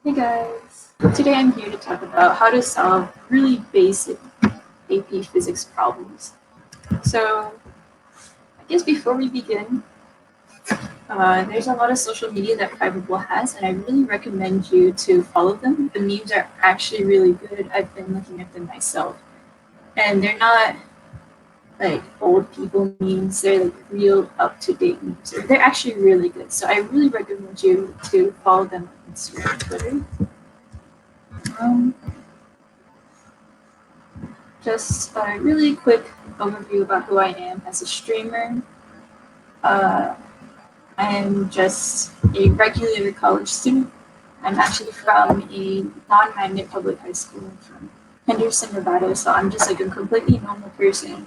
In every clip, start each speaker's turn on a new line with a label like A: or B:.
A: Hey guys, today I'm here to talk about how to solve really basic AP physics problems. So I guess before we begin, there's a lot of social media that Privable has, and I really recommend you to follow them. The memes are actually really good. I've been looking at them myself, and they're not like old people memes. They're like real up-to-date memes. They're actually really good. So I really recommend you to follow them on Instagram and Twitter. Um, Just a really quick overview about who I am as a streamer. Uh, I am just a regular college student. I'm actually from a non-magnet public high school from Henderson, Nevada, so I'm just like a completely normal person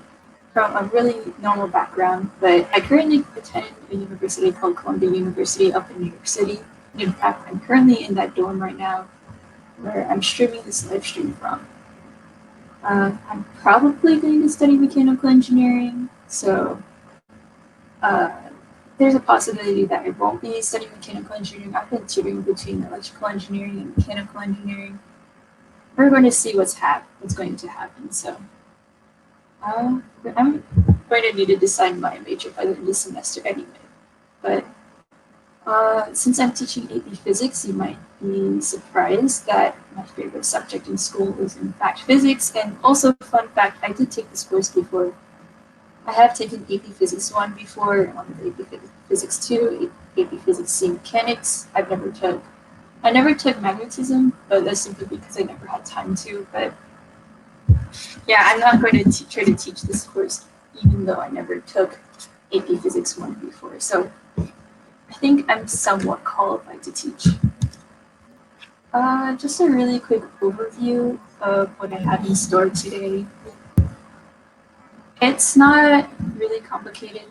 A: from a really normal background. But I currently attend a university called Columbia University up in New York City. In fact, I'm currently in that dorm right now where I'm streaming this live stream from. I'm probably going to study mechanical engineering, so uh, there's a possibility that I won't be studying mechanical engineering. I've been tutoring between electrical engineering and mechanical engineering. We're going to see what's going to happen. So I'm going to need to decide my major by the end of the semester anyway. But since I'm teaching AP Physics, you might be surprised that my favorite subject in school is in fact physics. And also, fun fact, I did take this course before. I have taken AP Physics 1 before, and one of AP Physics 2, AP Physics C Mechanics. I never took magnetism, but that's simply because I never had time to. But yeah, I'm not going to try to teach this course, even though I never took AP Physics 1 before. So I think I'm somewhat qualified to teach. Just a really quick overview of what I have in store today. It's not really complicated.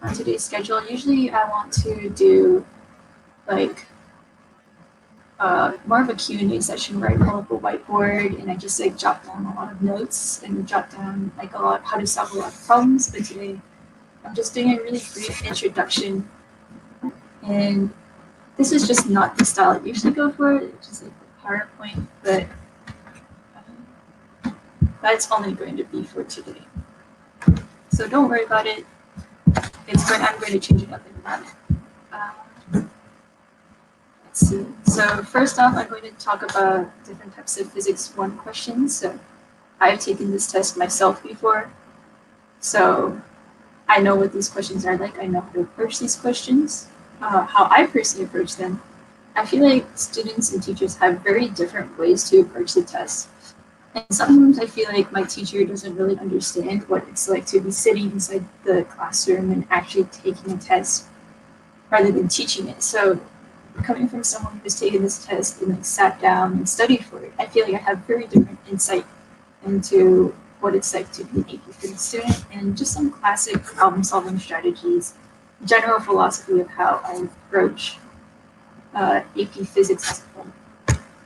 A: On today's schedule, usually I want to do like more of a Q&A session where I pull up a whiteboard and I just like jot down a lot of notes and jot down like a lot how to solve a lot of problems. But today I'm just doing a really brief introduction, and this is just not the style I usually go for. It's just like PowerPoint, but that's only going to be for today. So don't worry about it. I'm going to change it up in a minute. Let's see. So first off, I'm going to talk about different types of Physics 1 questions. So I've taken this test myself before, so I know what these questions are like. I know how to approach these questions. How I personally approach them, I feel like students and teachers have very different ways to approach the test. And sometimes I feel like my teacher doesn't really understand what it's like to be sitting inside the classroom and actually taking a test rather than teaching it. So coming from someone who's taken this test and like sat down and studied for it, I feel like I have very different insight into what it's like to be an AP Physics student and just some classic problem solving strategies, general philosophy of how I approach AP Physics as a whole.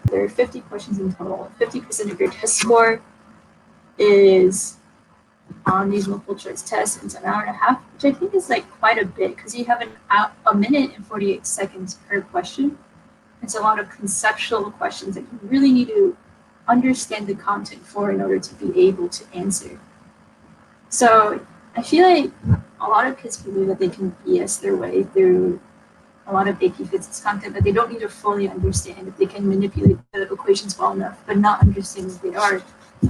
A: There are 50 questions in total. 50% of your test score is on these multiple choice tests. It's an hour and a half, which I think is like quite a bit because you have a minute and 48 seconds per question. It's a lot of conceptual questions that you really need to understand the content for in order to be able to answer. So I feel like a lot of kids believe that they can BS their way through a lot of AP Physics content, but they don't need to fully understand that they can manipulate the equations well enough, but not understand what they are.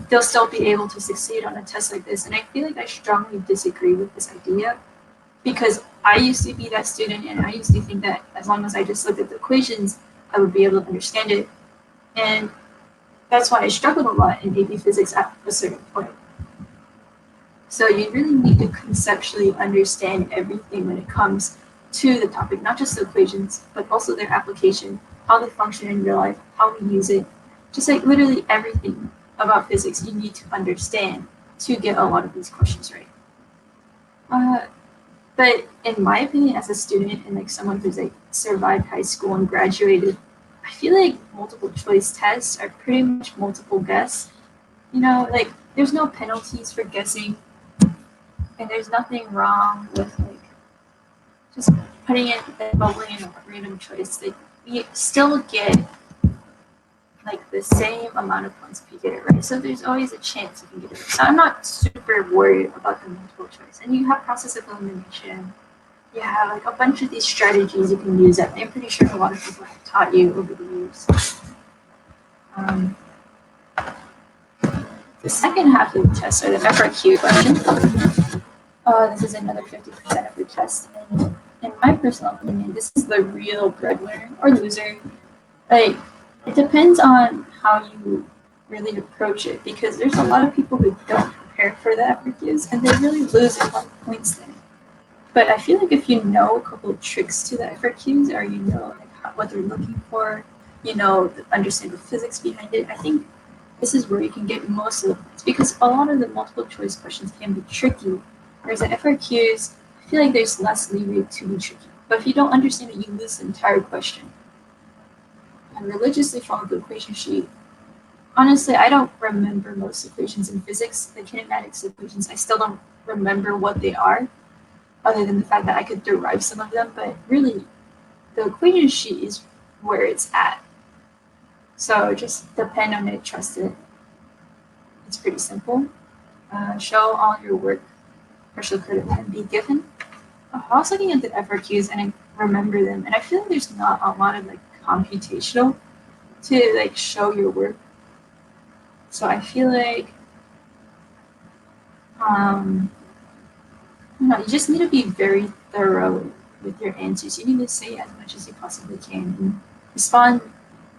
A: They'll still be able to succeed on a test like this. And I feel like I strongly disagree with this idea because I used to be that student and I used to think that as long as I just looked at the equations, I would be able to understand it. And that's why I struggled a lot in AP Physics at a certain point. So you really need to conceptually understand everything when it comes to the topic, not just the equations, but also their application, how they function in real life, how we use it, just like literally everything about physics you need to understand to get a lot of these questions right. But in my opinion, as a student and like someone who's like survived high school and graduated, I feel like multiple choice tests are pretty much multiple guess. You know, like there's no penalties for guessing, and there's nothing wrong with like just putting in bubbling in a random choice. Like you still get like the same amount of points if you get it right. So there's always a chance you can get it right. So I'm not super worried about the multiple choice. And you have process of elimination. You have like a bunch of these strategies you can use that I'm pretty sure a lot of people have taught you over the years. The second half of the test are the FRQ questions. This is another 50% of the test. And in my personal opinion, this is the real breadwinner or loser. Like, it depends on how you really approach it, because there's a lot of people who don't prepare for the FRQs and they really lose a lot of points there. But I feel like if you know a couple of tricks to the FRQs, or you know like what they're looking for, you know, understand the physics behind it, I think this is where you can get most of the points, because a lot of the multiple choice questions can be tricky, whereas the FRQs, I feel like there's less leeway to be tricky. But if you don't understand it, you lose the entire question. And religiously follow the equation sheet. Honestly, I don't remember most equations in physics. The kinematics equations, I still don't remember what they are, other than the fact that I could derive some of them. But really, the equation sheet is where it's at. So just depend on it, trust it. It's pretty simple. Show all your work, partial credit can be given. I was looking at the FRQs and I remember them, and I feel like there's not a lot of like computational to like show your work. So I feel like you just need to be very thorough with your answers. You need to say as much as you possibly can and respond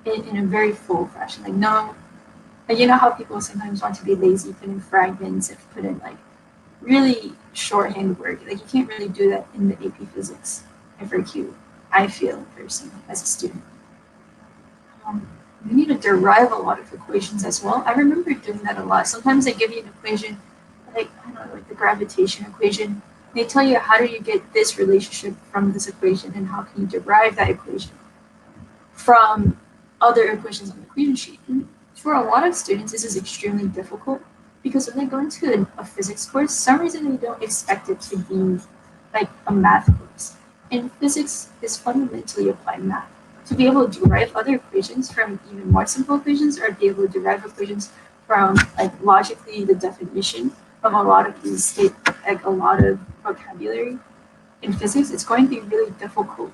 A: in a very full fashion. Like, no, like, you know how people sometimes want to be lazy, put in fragments, and put in like really shorthand work. Like, you can't really do that in the AP Physics FRQ, I feel personally as a student. You need to derive a lot of equations as well. I remember doing that a lot. Sometimes they give you an equation, like, I don't know, like the gravitation equation. They tell you how do you get this relationship from this equation and how can you derive that equation from other equations on the equation sheet. And for a lot of students, this is extremely difficult because when they go into a physics course, some reason they don't expect it to be like a math course. And physics is fundamentally applied math. To be able to derive other equations from even more simple equations, or be able to derive equations from like logically the definition of a lot of these, like a lot of vocabulary in physics, it's going to be really difficult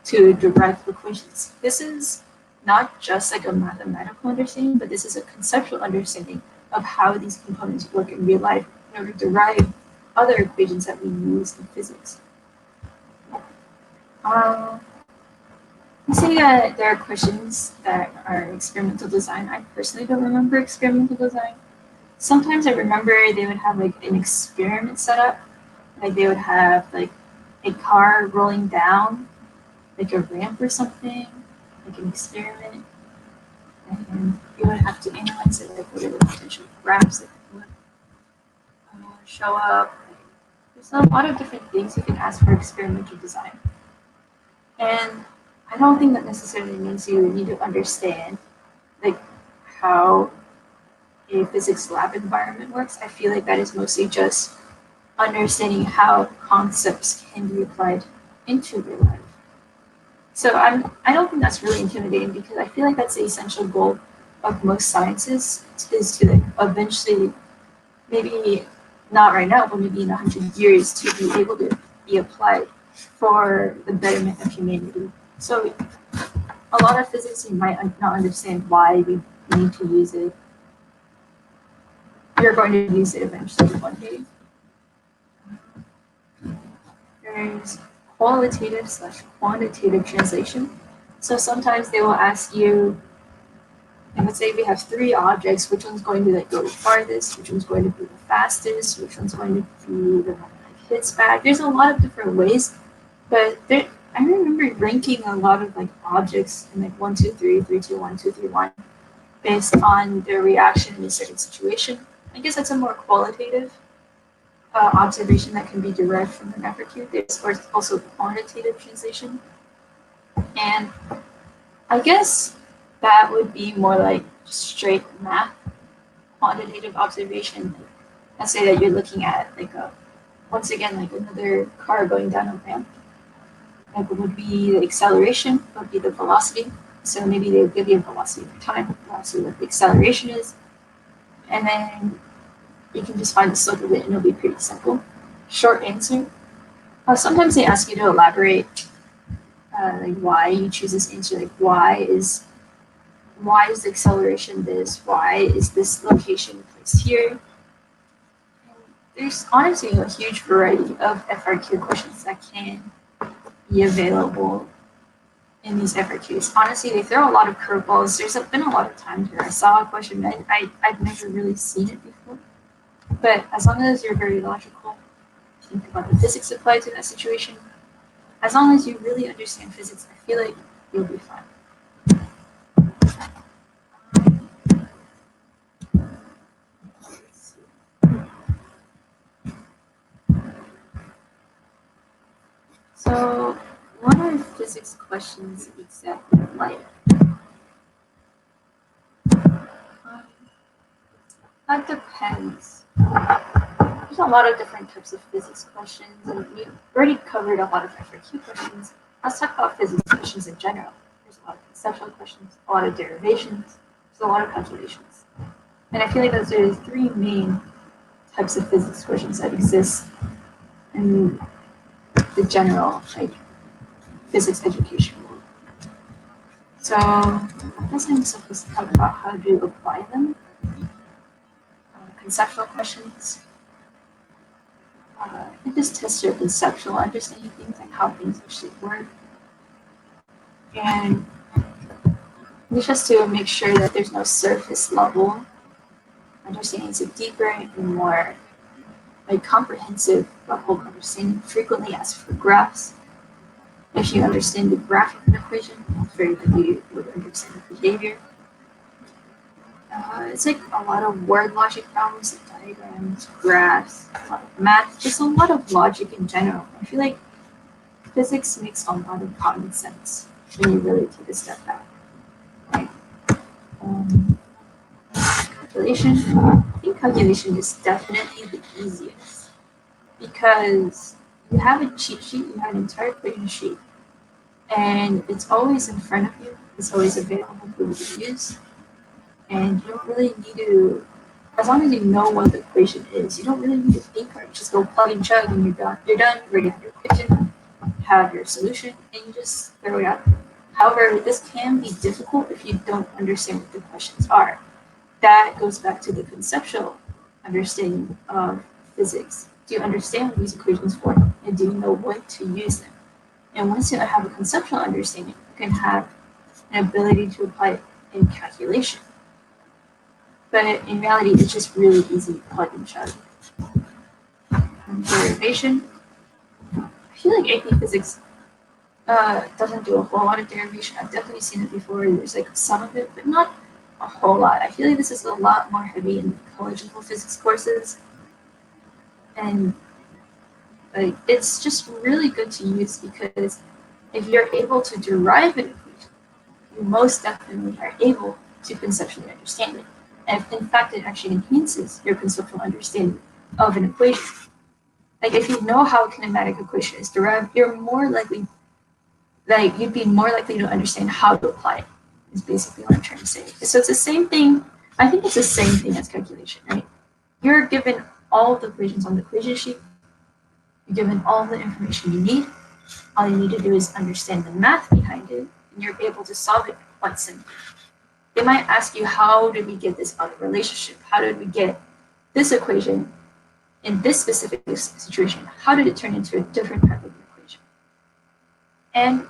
A: to derive equations. This is not just like a mathematical understanding, but this is a conceptual understanding of how these components work in real life in order to derive other equations that we use in physics. Let's say that there are questions that are experimental design. I personally don't remember experimental design. Sometimes I remember they would have like an experiment set up. Like they would have like a car rolling down like a ramp or something, like an experiment. And you would have to analyze it, like what are the potential graphs that would show up. There's a lot of different things you can ask for experimental design. And I don't think that necessarily means you need to understand like how a physics lab environment works. I feel like that is mostly just understanding how concepts can be applied into real life. So I don't think that's really intimidating, because I feel like that's the essential goal of most sciences, is to like eventually, maybe not right now, but maybe in 100 years, to be able to be applied for the betterment of humanity. So a lot of physics you might not understand why we need to use it. You're going to use it eventually one day. There's qualitative/quantitative translation. So sometimes they will ask you, and let's say we have three objects, which one's going to like go the farthest, which one's going to be the fastest, which one's going to be the one that hits back. There's a lot of different ways, but I remember ranking a lot of like objects in like 1, 2, 3, 3, 2, 1, 2, 3, 1, based on their reaction in a certain situation. I guess that's a more qualitative observation that can be derived from an FRQ. There's also quantitative translation. And I guess that would be more like straight math, quantitative observation. Let's say that you're looking at like once again, like another car going down a ramp. Like what would be the acceleration, what would be the velocity. So maybe they'll give you a velocity for time, velocity what the acceleration is, and then you can just find the slope of it and it'll be pretty simple. Short answer. Sometimes they ask you to elaborate like why you choose this answer, like why is the acceleration this, why is this location placed here. And there's honestly a huge variety of FRQ questions that can be available in these FRQs. Honestly, they throw a lot of curveballs. There's been a lot of times where I saw a question and I've never really seen it before. But as long as you're very logical, think about the physics applied to that situation, as long as you really understand physics, I feel like you'll be fine. So, what are physics questions exactly like? That depends. There's a lot of different types of physics questions, and we've already covered a lot of FRQ questions. Let's talk about physics questions in general. There's a lot of conceptual questions, a lot of derivations, there's a lot of calculations. And I feel like those are the three main types of physics questions that exist in the general like physics education world. So I guess I'm supposed to talk about how to apply them. Conceptual questions. It just tests your conceptual understanding of things, like how things actually work. And it's just to make sure that there's no surface level understanding. It's a deeper and more like comprehensive level of understanding. Frequently ask for graphs. If you understand the graph of an equation, it's very likely you would understand the behavior. It's like a lot of word logic problems, like diagrams, graphs, a lot of math, just a lot of logic in general. I feel like physics makes a lot of common sense when you really take a step back. Right? Calculation. I think calculation is definitely the easiest because you have a cheat sheet, you have an entire equation sheet, and it's always in front of you, it's always available for you to use, and you don't really need to, as long as you know what the equation is, you don't really need to think hard. Just go plug and chug and you're done. You're done, you already have your equation, have your solution, and you just throw it out. However, this can be difficult if you don't understand what the questions are. That goes back to the conceptual understanding of physics. Do you understand what these equations form, and do you know when to use them? And once you have a conceptual understanding, you can have an ability to apply it in calculation. But in reality, it's just really easy to plug and chug. Derivation. I feel like AP Physics doesn't do a whole lot of derivation. I've definitely seen it before. There's like some of it, but not a whole lot. I feel like this is a lot more heavy in college-level physics courses. And like it's just really good to use because if you're able to derive an equation, you most definitely are able to conceptually understand it. And if, in fact, it actually enhances your conceptual understanding of an equation. Like if you know how a kinematic equation is derived, you're more likely, like you'd be more likely to understand how to apply it. Is basically what I'm trying to say. So it's the same thing. I think it's the same thing as calculation, right? You're given all the equations on the equation sheet. You're given all the information you need. All you need to do is understand the math behind it, and you're able to solve it quite simply. They might ask you, how did we get this other relationship? How did we get this equation in this specific situation? How did it turn into a different type of equation? And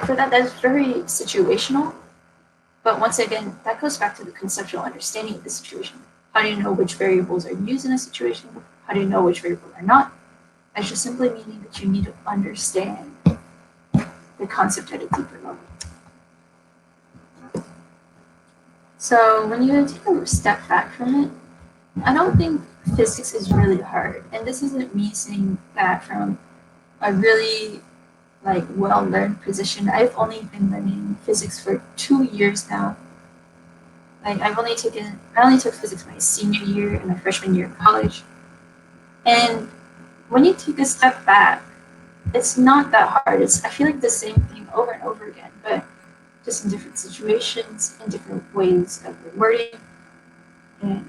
A: for that, that's very situational. But once again, that goes back to the conceptual understanding of the situation. How do you know which variables are used in a situation? How do you know which variables are not? That's just simply meaning that you need to understand the concept at a deeper level. So when you take a step back from it, I don't think physics is really hard. And this isn't me saying that from a really like well-learned position. I've only been learning physics for 2 years now. Like I only took physics my senior year and my freshman year of college. And when you take a step back, it's not that hard. I feel like the same thing over and over again, but just in different situations, in different ways of wording. And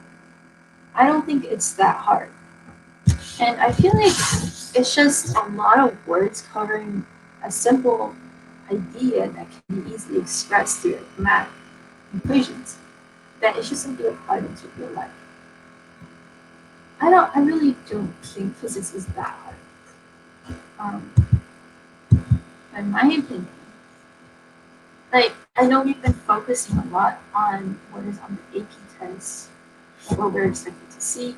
A: I don't think it's that hard. And I feel like it's just a lot of words covering a simple idea that can be easily expressed through math equations. That it should be applied into real life. I really don't think physics is that hard. Um, in my opinion, like I know we've been focusing a lot on what is on the AP tests, what we're expected to see,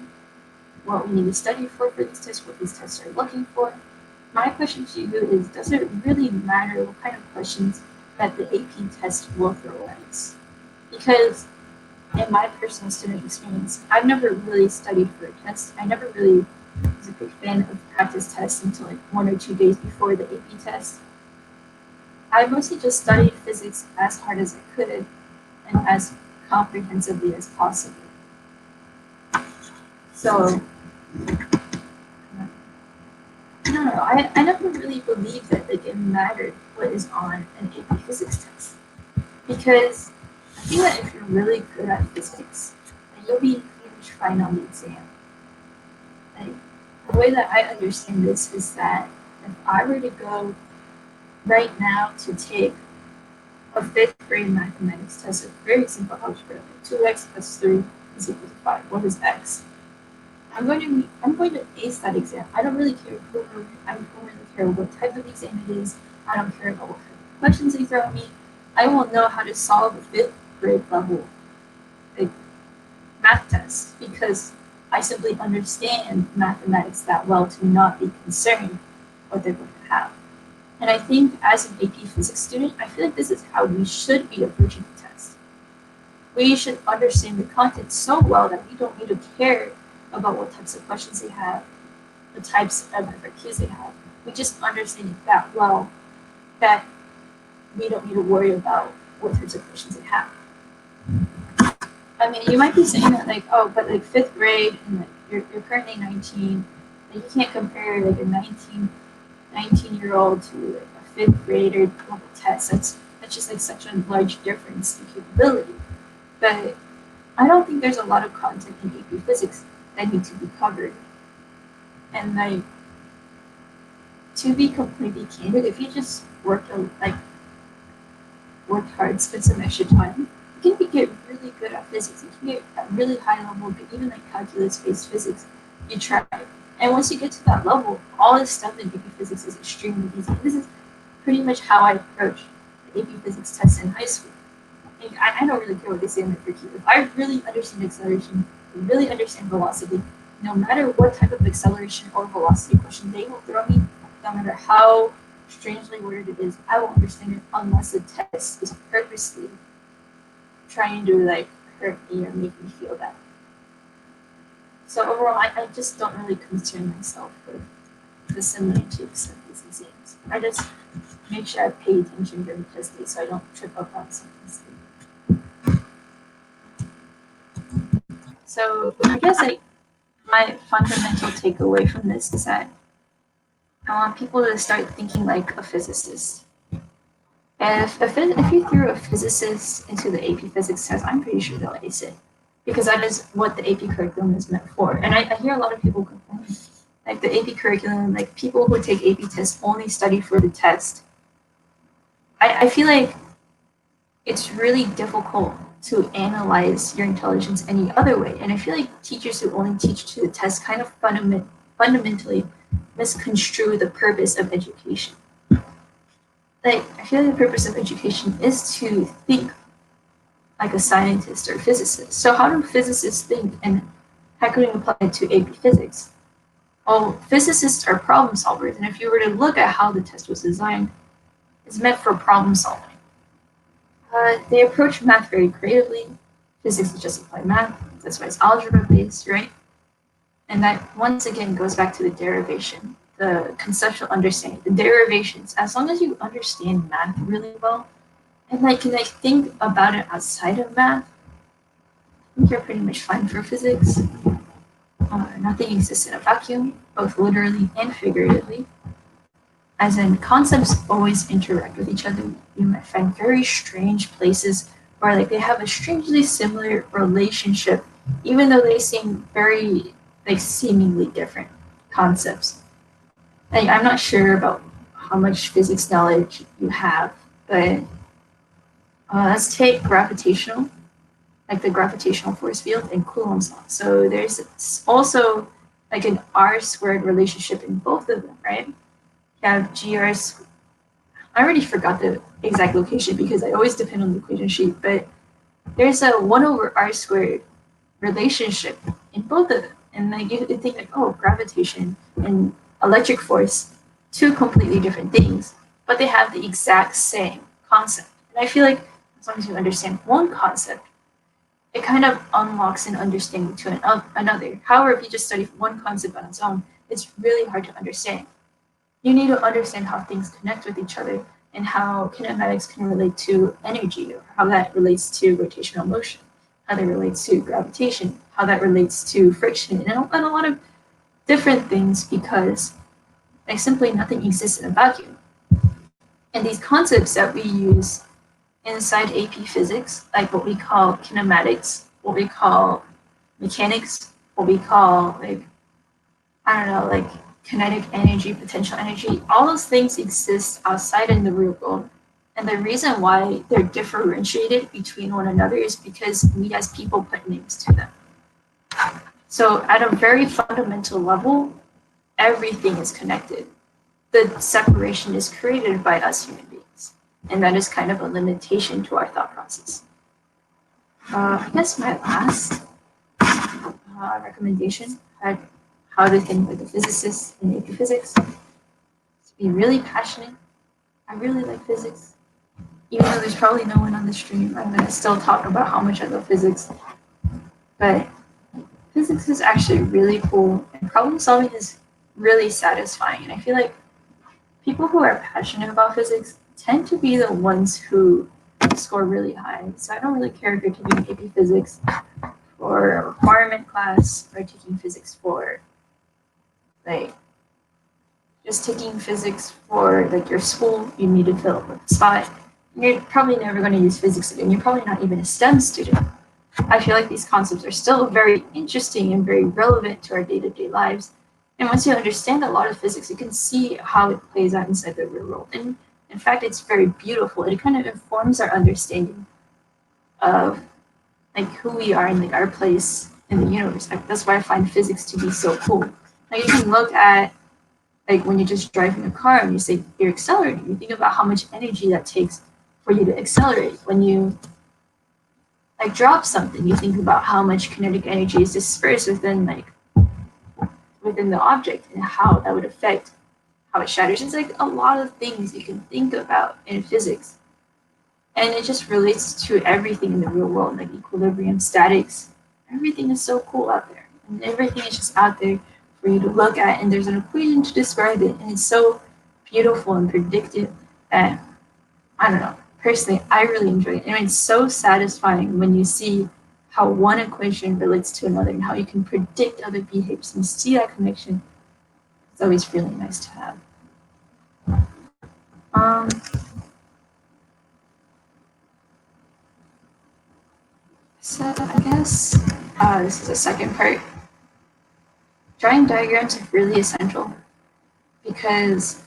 A: what we need to study for these tests, what these tests are looking for. My question to you is, does it really matter what kind of questions that the AP test will throw at us? Because in my personal student experience, I've never really studied for a test. I never really was a big fan of practice tests until like 1 or 2 days before the AP test. I mostly just studied physics as hard as I could and as comprehensively as possible. So, I don't know. I never really believed that like, it mattered what is on an AP physics test. Because I feel that if you're really good at physics, then you'll be pretty much fine on the exam. Like, the way that I understand this is that if I were to go right now to take a fifth grade mathematics test, a very simple algebra, like 2x plus 3 is equal to 5. What is x? I'm going to ace that exam. I don't really care I don't really care what type of exam it is. I don't care about what kind of questions they throw at me. I will know how to solve a fifth grade level like, math test because I simply understand mathematics that well to not be concerned what they're going to have. And I think as an AP physics student, I feel like this is how we should be approaching the test. We should understand the content so well that we don't need to care about what types of questions they have, the types of FAQs they have. We just understand it that well that we don't need to worry about what types of questions they have. I mean, you might be saying that like, oh, but like fifth grade and like you're currently 19, and you can't compare like a 19-year-old to like a fifth grader level test. That's just like such a large difference in capability. But I don't think there's a lot of content in AP physics that need to be covered. And like to be completely candid, if you just worked hard, spend some extra time, you can get really good at physics. You can get at really high level, even like calculus-based physics. You try, and once you get to that level, all this stuff in AP physics is extremely easy. This is pretty much how I approach the AP physics test in high school. Like, I don't really care what they say in the curriculum. If I really understand acceleration, really understand velocity, no matter what type of acceleration or velocity question they will throw me, no matter how strangely worded it is, I will understand it unless the test is purposely trying to like hurt me or make me feel bad. So overall, I just don't really concern myself with the semantics of these exams. I just make sure I pay attention during test day so I don't trip up on something. So I guess like my fundamental takeaway from this is that I want people to start thinking like a physicist. If you threw a physicist into the AP physics test, I'm pretty sure they'll ace it. Because that is what the AP curriculum is meant for. And I hear a lot of people complain, like the AP curriculum, like people who take AP tests only study for the test. I feel like it's really difficult to analyze your intelligence any other way. And I feel like teachers who only teach to the test kind of fundamentally misconstrue the purpose of education. Like, I feel like the purpose of education is to think like a scientist or a physicist. So how do physicists think and how can we apply it to AP physics? Well, physicists are problem solvers, and if you were to look at how the test was designed, it's meant for problem solving. They approach math very creatively. Physics is just applied math. That's why it's algebra based, right? And that once again goes back to the derivation, the conceptual understanding, the derivations. As long as you understand math really well, and can think about it outside of math, I think you're pretty much fine for physics. Nothing exists in a vacuum, both literally and figuratively. as in concepts always interact with each other. You might find very strange places where like they have a strangely similar relationship, even though they seem very like seemingly different concepts. Like, I'm not sure about how much physics knowledge you have, but let's take gravitational, like the gravitational force field and Coulomb's law. So there's also like an r squared relationship in both of them, right? You have gr. I already forgot the exact location because I always depend on the equation sheet, but there's a 1 over r squared relationship in both of them. And like you think like, oh, gravitation and electric force, two completely different things, but they have the exact same concept. And I feel like as long as you understand one concept, it kind of unlocks an understanding to another. However, if you just study one concept on its own, it's really hard to understand. You need to understand how things connect with each other and how kinematics can relate to energy, or how that relates to rotational motion, how that relates to gravitation, how that relates to friction, and a lot of different things because like simply nothing exists in a vacuum. And these concepts that we use inside AP Physics, like what we call kinematics, what we call mechanics, what we call like, I don't know, like kinetic energy, potential energy, all those things exist outside in the real world. And the reason why they're differentiated between one another is because we as people put names to them. So at a very fundamental level, everything is connected. The separation is created by us human beings. And that is kind of a limitation to our thought process. I guess my last recommendation had how to think like a physicist in AP Physics. To be really passionate. I really like physics. Even though there's probably no one on the stream, I'm gonna still talk about how much I love physics. But physics is actually really cool, and problem solving is really satisfying. And I feel like people who are passionate about physics tend to be the ones who score really high. So I don't really care if you're taking AP Physics for a requirement class or taking physics for like just taking physics for like your school, you need to fill up a spot. You're probably never going to use physics again. You're probably not even a STEM student. I feel like these concepts are still very interesting and very relevant to our day-to-day lives. And once you understand a lot of physics, you can see how it plays out inside the real world. And in fact, it's very beautiful. It kind of informs our understanding of like who we are and like our place in the universe. Like, that's why I find physics to be so cool. Like you can look at like when you're just driving a car and you say you're accelerating, you think about how much energy that takes for you to accelerate. When you like drop something, you think about how much kinetic energy is dispersed within the object and how that would affect how it shatters. It's like a lot of things you can think about in physics. And it just relates to everything in the real world, like equilibrium, statics. Everything is so cool out there. And everything is just out there for you to look at, and there's an equation to describe it. And it's so beautiful and predictive that, I don't know, personally, I really enjoy it. And it's so satisfying when you see how one equation relates to another and how you can predict other behaviors and see that connection. It's always really nice to have. So I guess this is the second part. Drawing diagrams is really essential because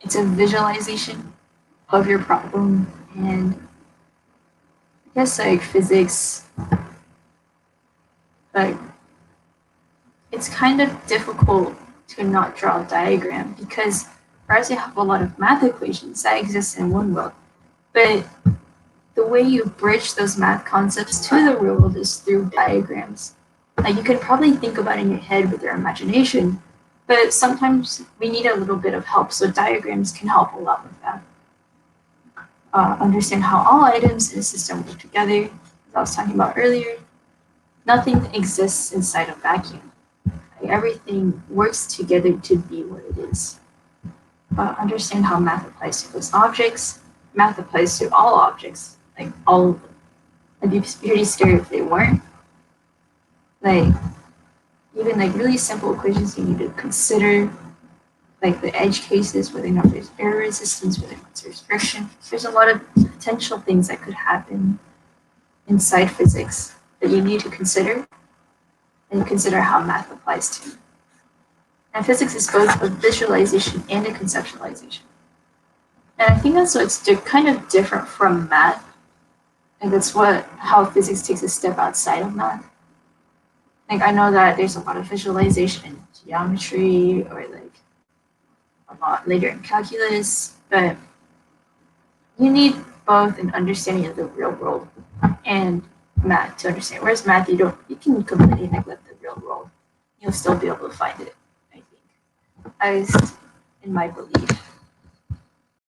A: it's a visualization of your problem, and I guess like physics, like it's kind of difficult to not draw a diagram because whereas you have a lot of math equations that exist in one world, but the way you bridge those math concepts to the real world is through diagrams. Like you can probably think about in your head with your imagination, but sometimes we need a little bit of help, so diagrams can help a lot with that. Understand how all items in a system work together, as I was talking about earlier. Nothing exists inside a vacuum. Like, everything works together to be what it is. Understand how math applies to those objects. Math applies to all objects, like all of them. I'd be pretty scared if they weren't. Like, even like really simple equations you need to consider. like the edge cases, whether or not there's air resistance, whether or not there's friction. There's a lot of potential things that could happen inside physics that you need to consider and consider how math applies to. And physics is both a visualization and a conceptualization. And I think that's what's kind of different from math. And that's how physics takes a step outside of math. Like I know that there's a lot of visualization in geometry or like a lot later in calculus, but you need both an understanding of the real world and math to understand. Whereas math, you can completely neglect the real world. You'll still be able to find it, I think. At least in my belief.